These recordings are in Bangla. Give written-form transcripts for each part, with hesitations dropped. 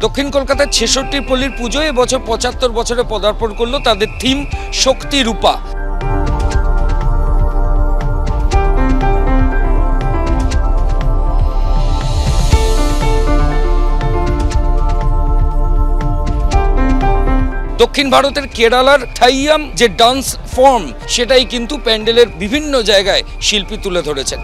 দক্ষিণ কলকাতার ৬৬ পল্লীর পুজো এবছর ৭৫ বছরে পদার্পণ করলো তাদের থিম শক্তি রূপা। দক্ষিণ ভারতের কেরালার থাইয়াম যে ডান্স ফর্ম সেটাই কিন্তু প্যান্ডেলের বিভিন্ন জায়গায় শিল্পী তুলে ধরেছেন।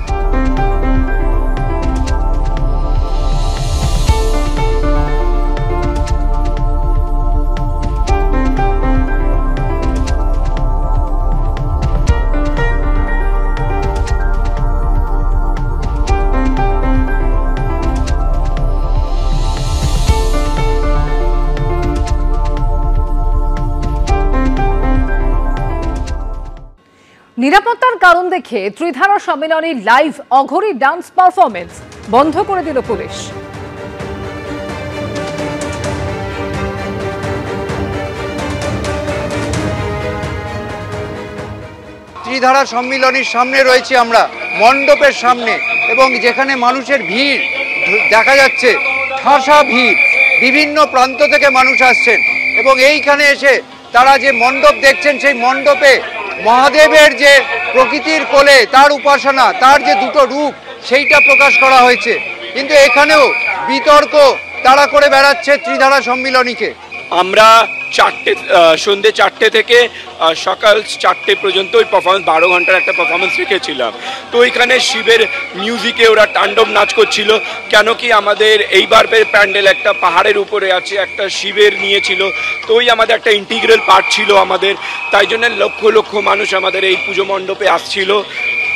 নিরাপত্তার কারণ দেখে Tridhara Sammilani live অঘোরী dance performance বন্ধ করে দিল পুলিশ। ত্রিধারা সম্মেলনীর সামনে রয়েছে আমরা, মণ্ডপের সামনে, এবং যেখানে মানুষের ভিড় দেখা যাচ্ছে, ঠাসা ভিড়, বিভিন্ন প্রান্ত থেকে মানুষ আসছেন এবং এইখানে এসে তারা যে মণ্ডপ দেখছেন সেই মণ্ডপে মহাদেবের যে প্রকৃতির কোলে তার উপাসনা, তার যে দুটো রূপ সেইটা প্রকাশ করা হয়েছে। কিন্তু এখানেও বিতর্ক তারা করে বেড়াচ্ছে ত্রিধারা সম্মিলনীকে। আমরা সন্ধ্যে 4টে থেকে সকাল 4টে পর্যন্ত ওই পারফরমেন্স 12 ঘন্টার একটা পারফরমেন্স রেখেছিলাম। তো ওইখানে শিবের মিউজিকে ওরা তাণ্ডব নাচ করছিল, কেন কি আমাদের এইবার প্যান্ডেল একটা পাহাড়ের উপরে আছে, একটা শিবের নিয়েছিল, তো ওই আমাদের একটা ইন্টিগ্রাল পার্ট ছিল আমাদের, তাই জন্য লক্ষ লক্ষ মানুষ আমাদের এই পুজো মণ্ডপে আসছিল।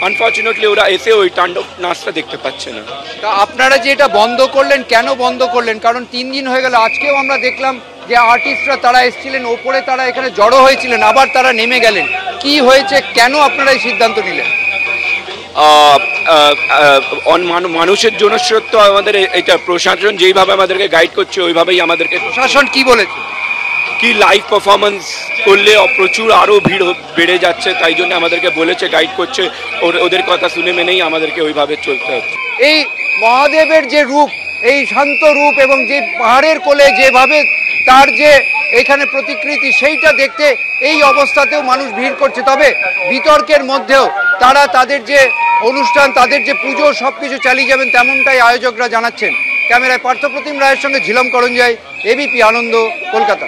আনফর্চুনেটলি ওরা এসে ওই তাণ্ডব নাচটা দেখতে পাচ্ছে না। তা আপনারা যে এটা বন্ধ করলেন, কেন বন্ধ করলেন? কারণ 3 দিন হয়ে গেল, আজকেও আমরা দেখলাম যে আর্টিস্টরা তারা এসেছিলেন ওপরে, তারা এখানে জড়ো হয়েছিলেন, আবার তারা নেমে গেলেন। কি হয়েছে, কেন আপনারা এই সিদ্ধান্ত নিলেন? মানুষের জনস্রোত আমাদের এটা প্রশাসন যেইভাবে আমাদেরকে গাইড করছে ওইভাবেই আমাদেরকে। প্রশাসন কি বলেছে? কি লাইভ পারফরমেন্স করলে প্রচুর আরও ভিড় বেড়ে যাচ্ছে, তাই জন্য আমাদেরকে বলেছে, গাইড করছে, ওদের কথা শুনে মেনেই আমাদেরকে ওইভাবে চলতে হচ্ছে। এই মহাদেবের যে রূপ, এই শান্ত রূপ এবং যে পাহাড়ের কোলে যেভাবে তার যে এখানে প্রতিকৃতি, সেইটা দেখতে এই অবস্থাতেও মানুষ ভিড় করছে। তবে বিতর্কের মধ্যেও তারা তাদের যে অনুষ্ঠান, তাদের যে পুজো, সবকিছু চালিয়ে যাবেন তেমনটাই আয়োজকরা জানাচ্ছেন। ক্যামেরায় পার্থপ্রতিম রায়ের সঙ্গে ঝিলম করঞ্জাই, এবিপি আনন্দ, কলকাতা।